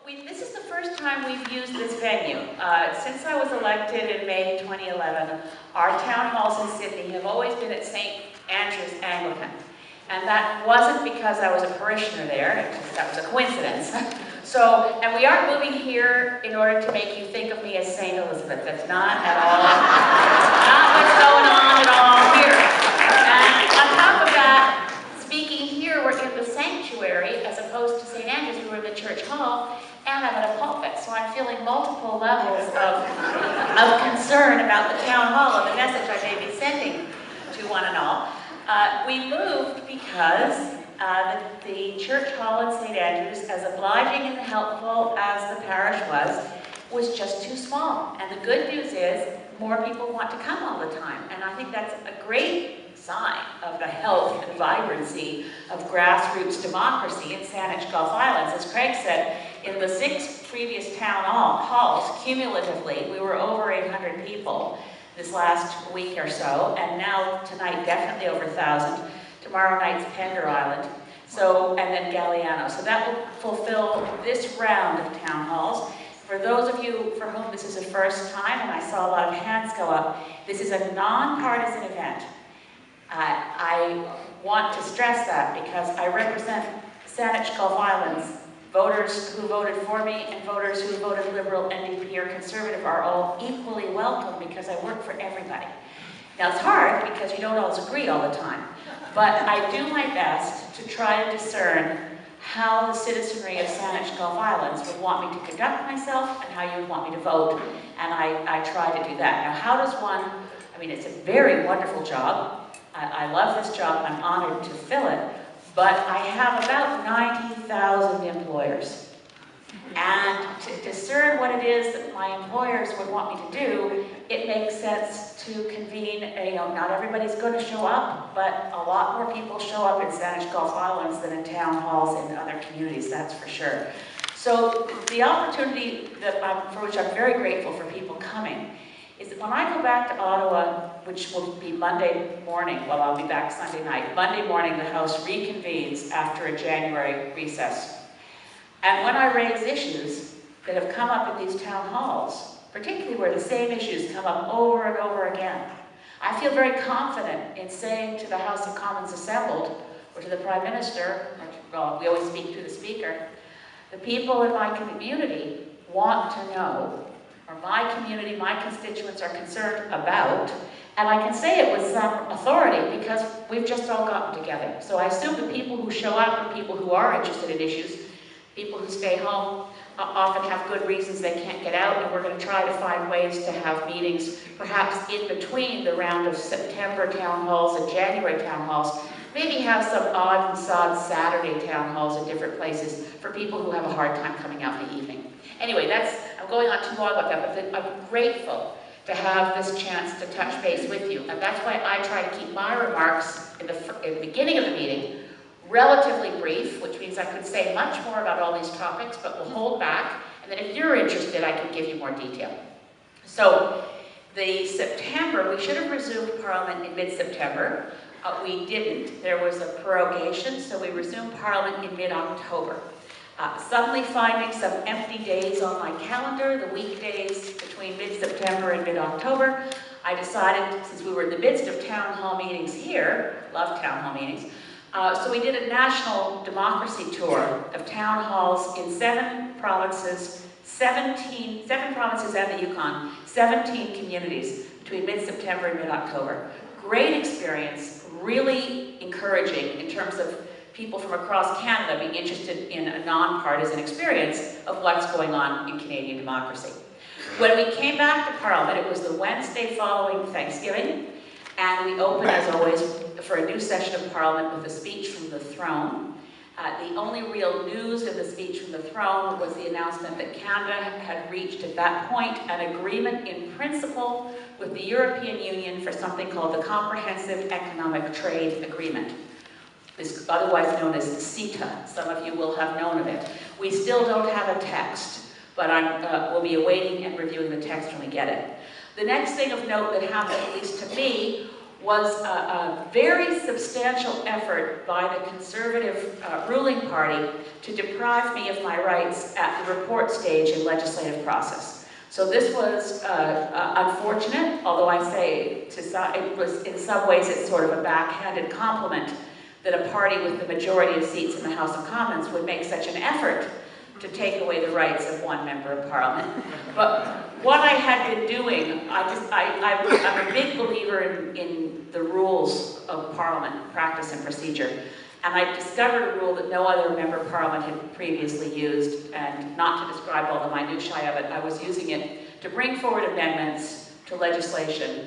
This is the first time we've used this venue. Since I was elected in May 2011, our town halls in Sydney have always been at St. Andrew's Anglican. And that wasn't because I was a parishioner there, that was a coincidence. And we aren't moving here in order to make you think of me as St. Elizabeth. That's not at all, not what's going on at all here. And on top of that, speaking here, we're in the sanctuary as opposed to St. Andrew's, we were in the church hall, and I'm at a pulpit. So I'm feeling multiple levels of concern about the town hall and the message I may be sending to one and all. We moved because the church hall in St. Andrews, as obliging and helpful as the parish was just too small. And the good news is more people want to come all the time. And I think that's a great sign of the health and vibrancy of grassroots democracy in Saanich-Gulf Islands. As Craig said, in the 6 previous town halls, cumulatively, we were over 800 people this last week or so, and now tonight definitely over 1,000. Tomorrow night's Pender Island, and then Galliano. So that will fulfill this round of town halls. For those of you for whom this is the first time, and I saw a lot of hands go up, this is a non-partisan event. I want to stress that because I represent Saanich-Gulf Islands. Voters who voted for me and voters who voted Liberal, NDP, or Conservative are all equally welcome because I work for everybody. Now it's hard because you don't always agree all the time, but I do my best to try to discern how the citizenry of Saanich-Gulf Islands would want me to conduct myself and how you would want me to vote, and I try to do that. Now how does one, it's a very wonderful job. I love this job and I'm honored to fill it, but I have about 90,000 employers. And to discern what it is that my employers would want me to do, it makes sense to convene, not everybody's going to show up, but a lot more people show up in Saanich-Gulf Islands than in town halls in other communities, that's for sure. So the opportunity for which I'm very grateful for people coming is that when I go back to Ottawa, which will be Monday morning, well, I'll be back Sunday night. Monday morning, the House reconvenes after a January recess. And when I raise issues that have come up in these town halls, particularly where the same issues come up over and over again, I feel very confident in saying to the House of Commons assembled, or to the Prime Minister, well, we always speak to the Speaker, the people in my community want to know, or my community, my constituents are concerned about, and I can say it with some authority because we've just all gotten together. So I assume the people who show up are people who are interested in issues. People who stay home often have good reasons they can't get out, and we're going to try to find ways to have meetings, perhaps in between the round of September town halls and January town halls. Maybe have some odd and sod Saturday town halls in different places for people who have a hard time coming out in the evening. Anyway, I'm going on too long about that, but I'm grateful to have this chance to touch base with you. And that's why I try to keep my remarks in the beginning of the meeting relatively brief, which means I could say much more about all these topics, but we'll hold back. And then if you're interested, I can give you more detail. So the September, we should have resumed Parliament in mid-September. We didn't. There was a prorogation, so we resumed Parliament in mid-October. Suddenly finding some empty days on my calendar, the weekdays between mid-September and mid-October, I decided, since we were in the midst of town hall meetings here, love town hall meetings, so we did a national democracy tour of town halls in 7 provinces, 7 provinces and the Yukon, 17 communities between mid-September and mid-October. Great experience, really encouraging in terms of people from across Canada being interested in a non-partisan experience of what's going on in Canadian democracy. When we came back to Parliament, it was the Wednesday following Thanksgiving, and we opened, as always, for a new session of Parliament with a speech from the throne. The only real news in the speech from the throne was the announcement that Canada had reached, at that point, an agreement in principle with the European Union for something called the Comprehensive Economic Trade Agreement. Is otherwise known as CETA. Some of you will have known of it. We still don't have a text, but we'll be awaiting and reviewing the text when we get it. The next thing of note that happened, at least to me, was a very substantial effort by the Conservative ruling party to deprive me of my rights at the report stage in legislative process. So this was unfortunate, although I say it was in some ways it's sort of a backhanded compliment that a party with the majority of seats in the House of Commons would make such an effort to take away the rights of one member of Parliament. But what I had been doing, I'm a big believer in the rules of Parliament, practice and procedure. And I discovered a rule that no other member of Parliament had previously used, and not to describe all the minutiae of it, I was using it to bring forward amendments to legislation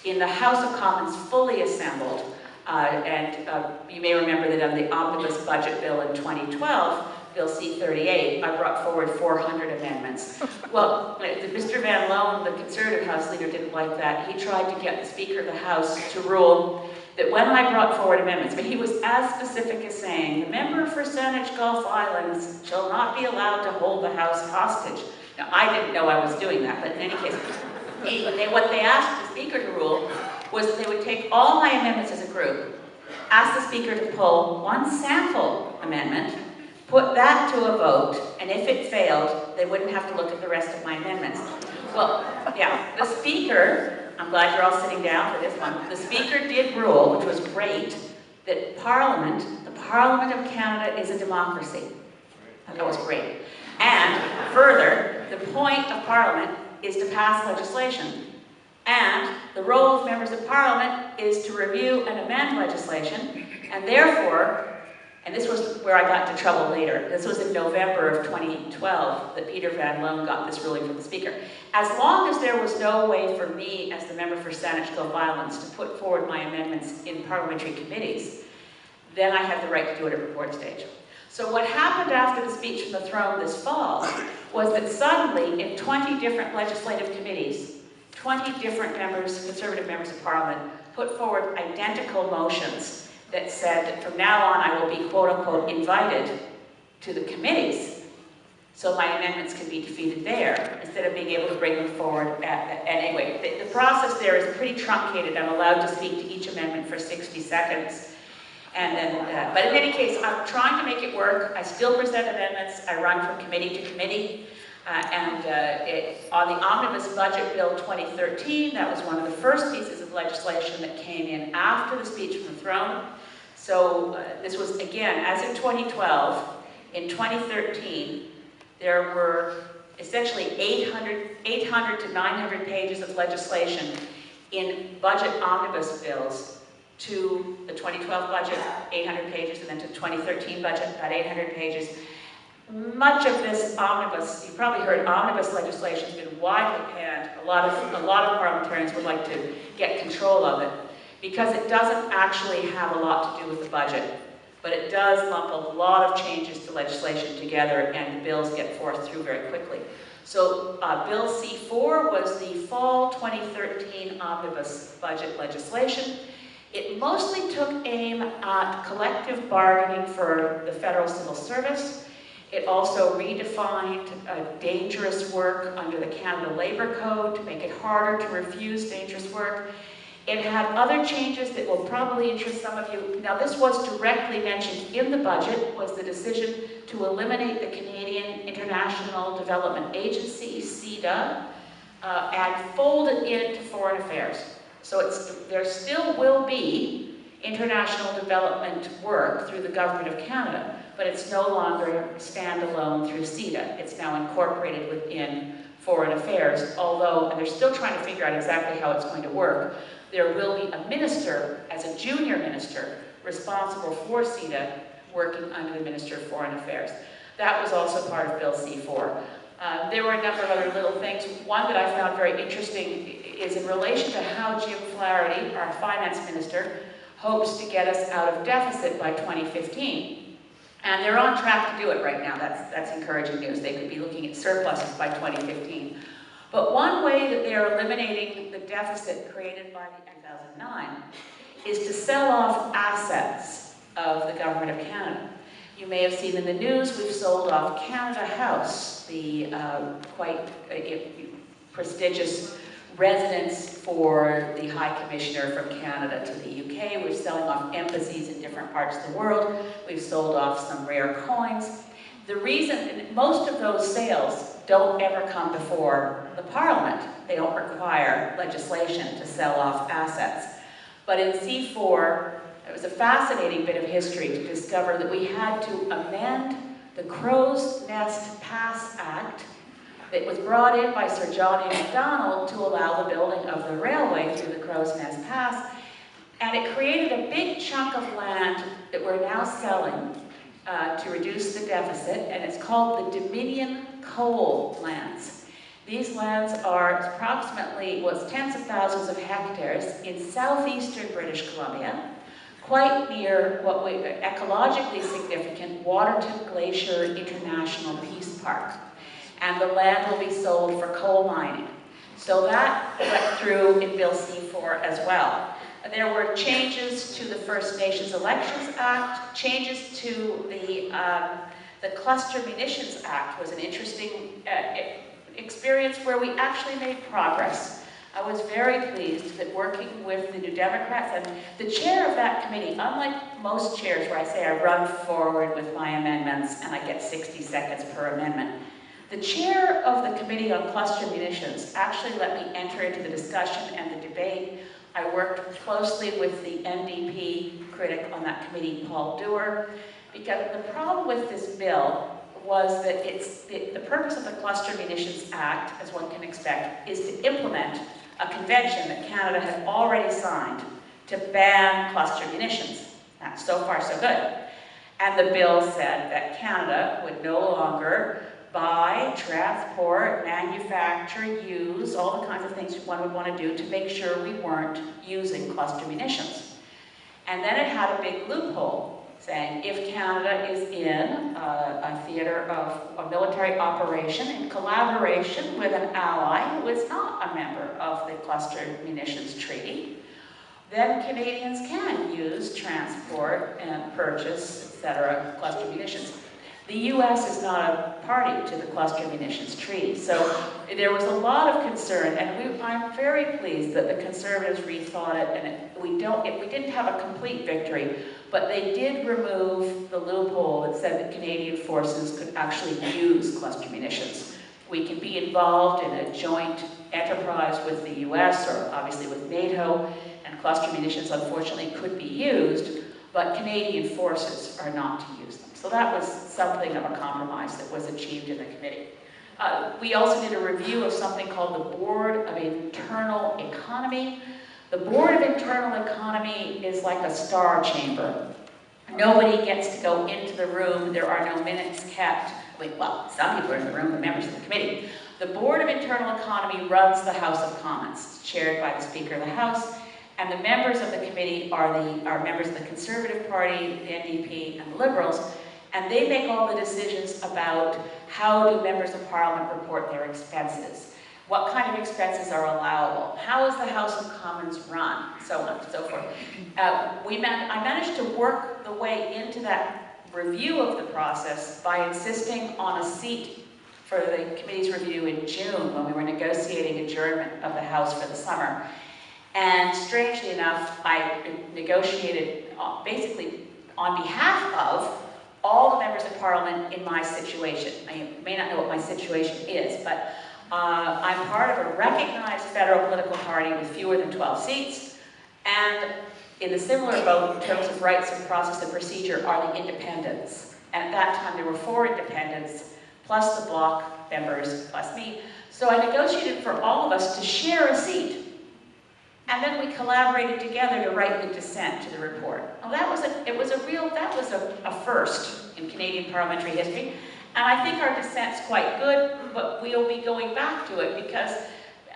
in the House of Commons fully assembled. You may remember that on the Omnibus Budget Bill in 2012, Bill C-38, I brought forward 400 amendments. Well, Mr. Van Loan, the Conservative House Leader, didn't like that. He tried to get the Speaker of the House to rule that when I brought forward amendments, but he was as specific as saying, the member for Saanich-Gulf Islands shall not be allowed to hold the House hostage. Now, I didn't know I was doing that, but in any case, what they asked the Speaker to rule was that they would take all my amendments as a group, ask the Speaker to pull one sample amendment, put that to a vote, and if it failed, they wouldn't have to look at the rest of my amendments. Well, yeah, the Speaker, I'm glad you're all sitting down for this one, the Speaker did rule, which was great, that Parliament, the Parliament of Canada is a democracy. And that was great. And further, the point of Parliament is to pass legislation. And the role of members of Parliament is to review and amend legislation, and therefore, and this was where I got into trouble later. This was in November of 2012 that Peter Van Loan got this ruling from the Speaker. As long as there was no way for me, as the member for Saanich-Gulf Islands, to put forward my amendments in parliamentary committees, then I had the right to do it at report stage. So what happened after the speech from the throne this fall was that suddenly, in 20 different legislative committees, 20 different members, Conservative members of Parliament, put forward identical motions that said that from now on I will be quote-unquote invited to the committees so my amendments can be defeated there instead of being able to bring them forward. Anyway, the process there is pretty truncated. I'm allowed to speak to each amendment for 60 seconds. And then, but in any case, I'm trying to make it work. I still present amendments. I run from committee to committee. On the Omnibus Budget Bill 2013, that was one of the first pieces of legislation that came in after the speech from the throne. So this was, again, as in 2012, in 2013, there were essentially 800 to 900 pages of legislation in budget omnibus bills to the 2012 budget, 800 pages, and then to the 2013 budget, about 800 pages. Much of this omnibus, you've probably heard omnibus legislation has been widely panned. A lot of parliamentarians would like to get control of it because it doesn't actually have a lot to do with the budget, but it does lump a lot of changes to legislation together and the bills get forced through very quickly. So Bill C-4 was the fall 2013 omnibus budget legislation. It mostly took aim at collective bargaining for the federal civil service. It also redefined dangerous work under the Canada Labour Code to make it harder to refuse dangerous work. It had other changes that will probably interest some of you. Now, this was directly mentioned in the budget, was the decision to eliminate the Canadian International Development Agency, CIDA, and fold it into foreign affairs. So there still will be international development work through the Government of Canada, but it's no longer standalone through CIDA. It's now incorporated within foreign affairs, although, and they're still trying to figure out exactly how it's going to work, there will be a minister, as a junior minister, responsible for CIDA, working under the Minister of Foreign Affairs. That was also part of Bill C-4. There were a number of other little things. One that I found very interesting is in relation to how Jim Flaherty, our finance minister, hopes to get us out of deficit by 2015. And they're on track to do it right now. That's encouraging news. They could be looking at surpluses by 2015. But one way that they're eliminating the deficit created by the 2009 is to sell off assets of the Government of Canada. You may have seen in the news, we've sold off Canada House, the quite prestigious residence for the High Commissioner from Canada to the UK. We're selling off embassies in different parts of the world. We've sold off some rare coins. The reason, most of those sales don't ever come before the Parliament. They don't require legislation to sell off assets. But in C4, it was a fascinating bit of history to discover that we had to amend the Crow's Nest Pass Act that was brought in by Sir John A. Macdonald to allow the building of the railway through the Crow's Nest Pass. And it created a big chunk of land that we're now selling to reduce the deficit, and it's called the Dominion Coal lands. These lands are approximately, well, it's tens of thousands of hectares in southeastern British Columbia, quite near what we, ecologically significant Waterton Glacier International Peace Park. And the land will be sold for coal mining. So that went through in Bill C4 as well. There were changes to the First Nations Elections Act, changes to the Cluster Munitions Act was an interesting experience where we actually made progress. I was very pleased that working with the New Democrats, and the chair of that committee, unlike most chairs where I say I run forward with my amendments and I get 60 seconds per amendment, the chair of the Committee on Cluster Munitions actually let me enter into the discussion and the debate. I worked closely with the NDP critic on that committee, Paul Dewar, because the problem with this bill was that the purpose of the Cluster Munitions Act, as one can expect, is to implement a convention that Canada had already signed to ban cluster munitions. That's so far so good. And the bill said that Canada would no longer buy, transport, manufacture, use, all the kinds of things one would want to do to make sure we weren't using cluster munitions. And then it had a big loophole saying if Canada is in a theater of a military operation in collaboration with an ally who is not a member of the Cluster Munitions Treaty, then Canadians can use, transport, and purchase, etc., cluster munitions. The US is not a party to the Cluster Munitions Treaty, so there was a lot of concern, and I'm very pleased that the Conservatives rethought it, and we didn't have a complete victory, but they did remove the loophole that said that Canadian forces could actually use cluster munitions. We can be involved in a joint enterprise with the US, or obviously with NATO, and cluster munitions unfortunately could be used, but Canadian forces are not to use them. So that was something of a compromise that was achieved in the committee. We also did a review of something called the Board of Internal Economy. The Board of Internal Economy is like a star chamber. Nobody gets to go into the room. There are no minutes kept. Well, some people are in the room, the members of the committee. The Board of Internal Economy runs the House of Commons. It's chaired by the Speaker of the House. And the members of the committee are members of the Conservative Party, the NDP, and the Liberals. And they make all the decisions about how do members of Parliament report their expenses, what kind of expenses are allowable, how is the House of Commons run, so on and so forth. I managed to work the way into that review of the process by insisting on a seat for the committee's review in June when we were negotiating adjournment of the House for the summer. And strangely enough, I negotiated basically on behalf of all the members of Parliament in my situation. I may not know what my situation is, but I'm part of a recognized federal political party with fewer than 12 seats, and in the similar boat in terms of rights and process and procedure are the independents. And at that time there were 4 independents, plus the bloc members, plus me. So I negotiated for all of us to share a seat. And then we collaborated together to write the dissent to the report. Well, that was a first in Canadian parliamentary history. And I think our dissent's quite good, but we'll be going back to it because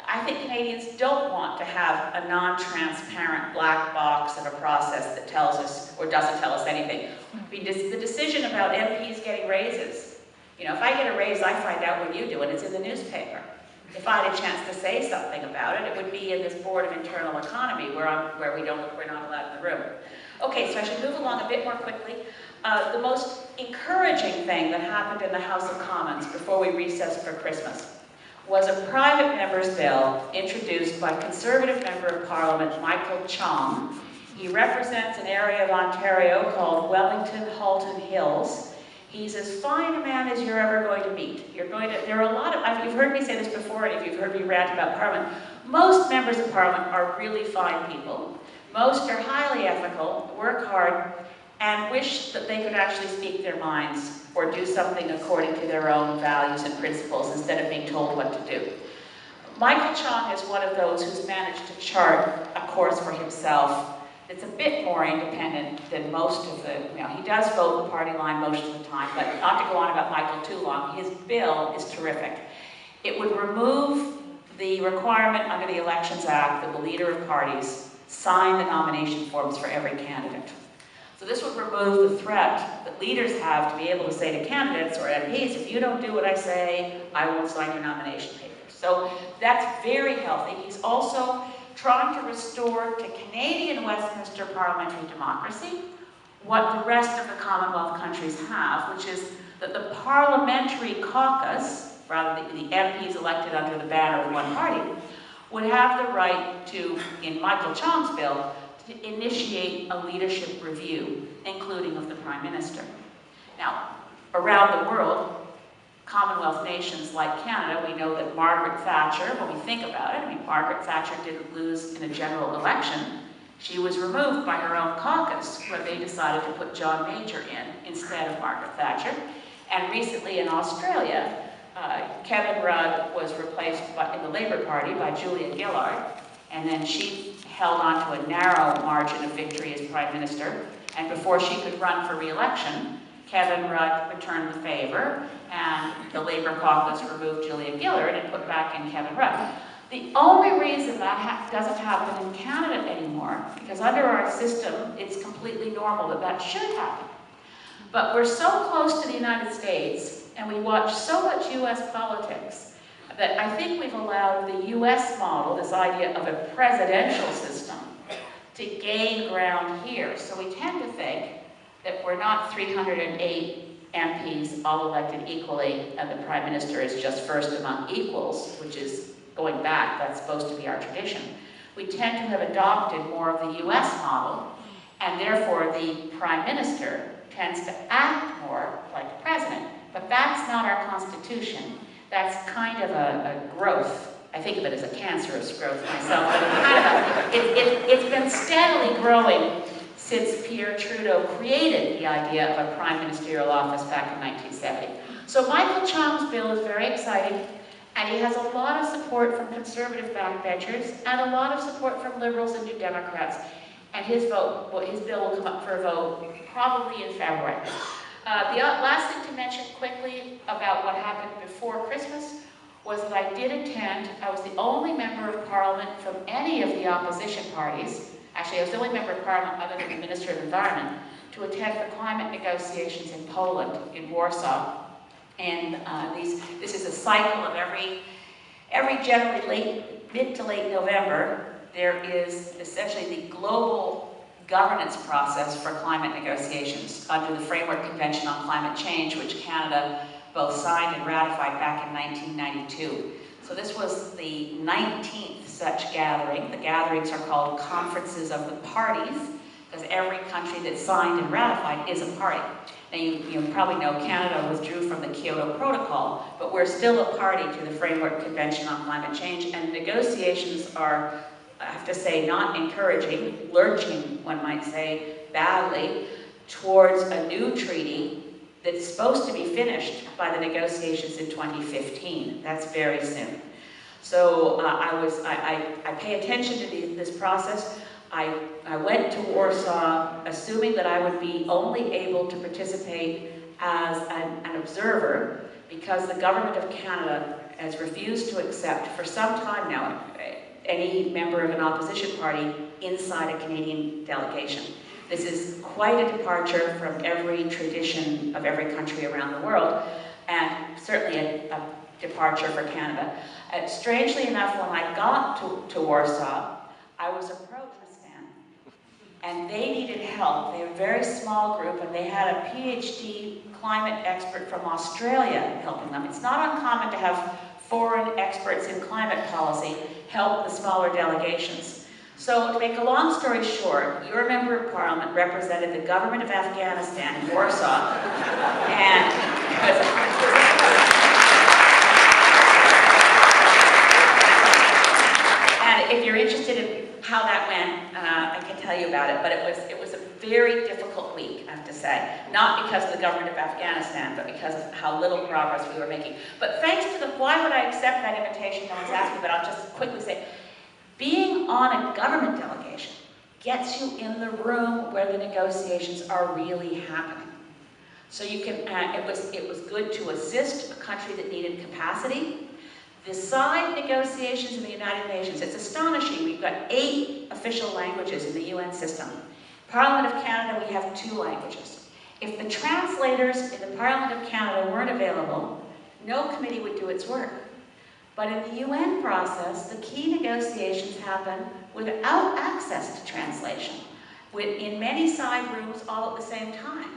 I think Canadians don't want to have a non-transparent black box of a process that tells us, or doesn't tell us anything. I mean, the decision about MPs getting raises, you know, if I get a raise, I find out when you do, and it's in the newspaper. If I had a chance to say something about it, it would be in this Board of Internal Economy where we're not allowed in the room. Okay, so I should move along a bit more quickly. The most encouraging thing that happened in the House of Commons before we recessed for Christmas was a private member's bill introduced by Conservative Member of Parliament Michael Chong. He represents an area of Ontario called Wellington-Halton Hills. He's as fine a man as you're ever going to meet. There are a lot of, you've heard me say this before, and if you've heard me rant about Parliament, most members of Parliament are really fine people. Most are highly ethical, work hard, and wish that they could actually speak their minds or do something according to their own values and principles instead of being told what to do. Michael Chong is one of those who's managed to chart a course for himself that's a bit more independent than most of the, he does vote the party line most of the time, but not to go on about Michael too long, his bill is terrific. It would remove the requirement under the Elections Act that the leader of parties sign the nomination forms for every candidate. So this would remove the threat that leaders have to be able to say to candidates or MPs, if you don't do what I say, I won't sign your nomination papers. So that's very healthy. He's also trying to restore to Canadian Westminster parliamentary democracy what the rest of the Commonwealth countries have, which is that the parliamentary caucus, rather the MPs elected under the banner of one party, would have the right to, in Michael Chong's bill, to initiate a leadership review, including of the Prime Minister. Now, around the world, Commonwealth nations like Canada, we know that Margaret Thatcher, when we think about it, Margaret Thatcher didn't lose in a general election. She was removed by her own caucus, where they decided to put John Major in instead of Margaret Thatcher. And recently in Australia, Kevin Rudd was replaced in the Labour Party by Julia Gillard, and then she held on to a narrow margin of victory as Prime Minister, and before she could run for re-election, Kevin Rudd returned the favor, and the Labour caucus removed Julia Gillard and put back in Kevin Rudd. The only reason that doesn't happen in Canada anymore, because under our system, it's completely normal that should happen. But we're so close to the United States, and we watch so much US politics, that I think we've allowed the US model, this idea of a presidential system, to gain ground here. So we tend to think that we're not 308 MPs all elected equally, and the Prime Minister is just first among equals, which is going back, that's supposed to be our tradition. We tend to have adopted more of the US model, and therefore the Prime Minister tends to act more like the President. But that's not our Constitution. That's kind of a growth. I think of it as a cancerous growth myself, but it's been steadily growing since Pierre Trudeau created the idea of a prime ministerial office back in 1970. So Michael Chong's bill is very exciting, and he has a lot of support from conservative backbenchers and a lot of support from Liberals and New Democrats. And his bill will come up for a vote probably in February. The last thing to mention quickly about what happened before Christmas was that I was the only member of Parliament from any of the opposition parties, actually I was the only member of Parliament other than the Minister of Environment, to attend the climate negotiations in Poland, in Warsaw. And this is a cycle of every generally mid to late November, there is essentially the global governance process for climate negotiations under the Framework Convention on Climate Change, which Canada both signed and ratified back in 1992. So this was the 19th such gathering. The gatherings are called Conferences of the Parties, because every country that signed and ratified is a party. Now you probably know Canada withdrew from the Kyoto Protocol, but we're still a party to the Framework Convention on Climate Change, and negotiations are, I have to say, not encouraging, lurching, one might say, badly, towards a new treaty that's supposed to be finished by the negotiations in 2015. That's very soon. So I pay attention to this process. I went to Warsaw assuming that I would be only able to participate as an observer, because the government of Canada has refused to accept for some time now any member of an opposition party inside a Canadian delegation. This is quite a departure from every tradition of every country around the world, and certainly a departure for Canada. Strangely enough, when I got to Warsaw, I was approached, and they needed help. They were a very small group, and they had a PhD climate expert from Australia helping them. It's not uncommon to have foreign experts in climate policy help the smaller delegations. So to make a long story short, your member of parliament represented the government of Afghanistan in Warsaw, and if you're interested in how that went, I can tell you about it, but it was a very difficult week, I have to say. Not because of the government of Afghanistan, but because of how little progress we were making. But thanks to why would I accept that invitation? No one's asked me, but I'll just quickly say, being on a government delegation gets you in the room where the negotiations are really happening. So you can, it was good to assist a country that needed capacity. The side negotiations in the United Nations, it's astonishing. We've got 8 official languages in the UN system. Parliament of Canada, we have 2 languages. If the translators in the Parliament of Canada weren't available, no committee would do its work. But in the UN process, the key negotiations happen without access to translation, in many side rooms all at the same time.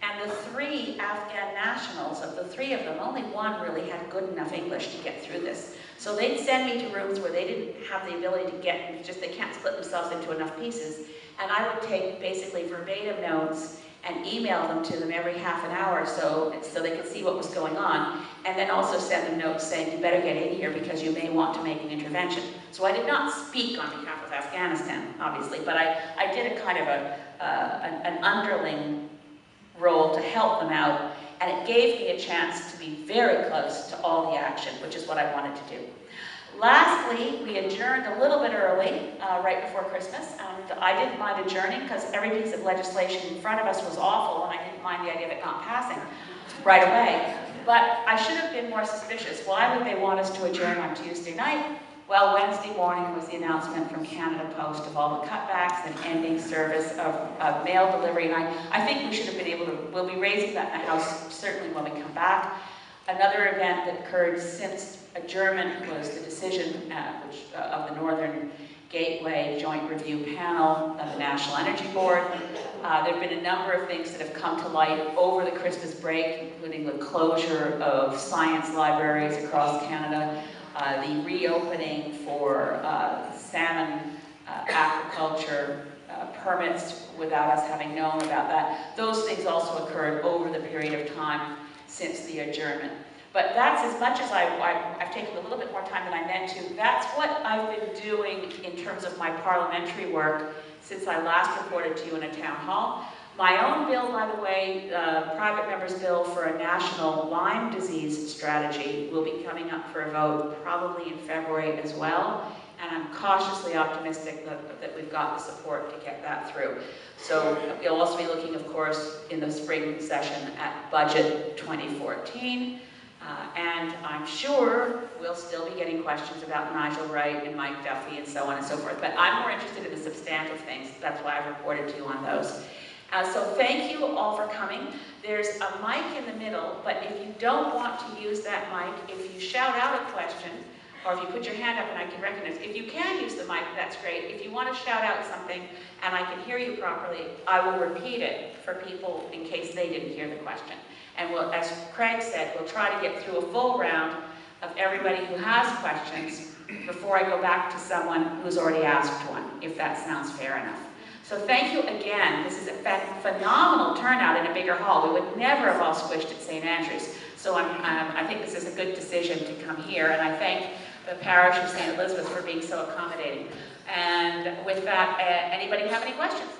And the 3 Afghan nationals, of the 3 of them, only 1 really had good enough English to get through this. So they'd send me to rooms where they didn't have the ability to get, just they can't split themselves into enough pieces. And I would take basically verbatim notes and email them to them every half an hour so they could see what was going on. And then also send them notes saying, you better get in here because you may want to make an intervention. So I did not speak on behalf of Afghanistan, obviously, but I did a kind of an underling role to help them out, and it gave me a chance to be very close to all the action, which is what I wanted to do. Lastly, we adjourned a little bit early, right before Christmas, and I didn't mind adjourning because every piece of legislation in front of us was awful, and I didn't mind the idea of it not passing right away. But I should have been more suspicious. Why would they want us to adjourn on Tuesday night? Well, Wednesday morning was the announcement from Canada Post of all the cutbacks and ending service of mail delivery, and I think we should have been able to, we'll be raising that in the House certainly when we come back. Another event that occurred since adjournment was the decision of the Northern Gateway Joint Review Panel of the National Energy Board. There have been a number of things that have come to light over the Christmas break, including the closure of science libraries across Canada, the reopening for salmon aquaculture permits without us having known about that. Those things also occurred over the period of time since the adjournment. But that's as much as I've taken a little bit more time than I meant to. That's what I've been doing in terms of my parliamentary work since I last reported to you in a town hall. My own bill, by the way, private member's bill for a national Lyme disease strategy will be coming up for a vote probably in February as well. And I'm cautiously optimistic that we've got the support to get that through. So we'll also be looking, of course, in the spring session at Budget 2014. And I'm sure we'll still be getting questions about Nigel Wright and Mike Duffy and so on and so forth. But I'm more interested in the substantive things. That's why I've reported to you on those. So thank you all for coming. There's a mic in the middle, but if you don't want to use that mic, if you shout out a question, or if you put your hand up and I can recognize, if you can use the mic, that's great. If you want to shout out something and I can hear you properly, I will repeat it for people in case they didn't hear the question. And we'll, as Craig said, we'll try to get through a full round of everybody who has questions before I go back to someone who's already asked one, if that sounds fair enough. So thank you again. This is a phenomenal turnout in a bigger hall. We would never have all squished at St. Andrews. So I think this is a good decision to come here, and I thank the parish of St. Elizabeth for being so accommodating. And with that, anybody have any questions?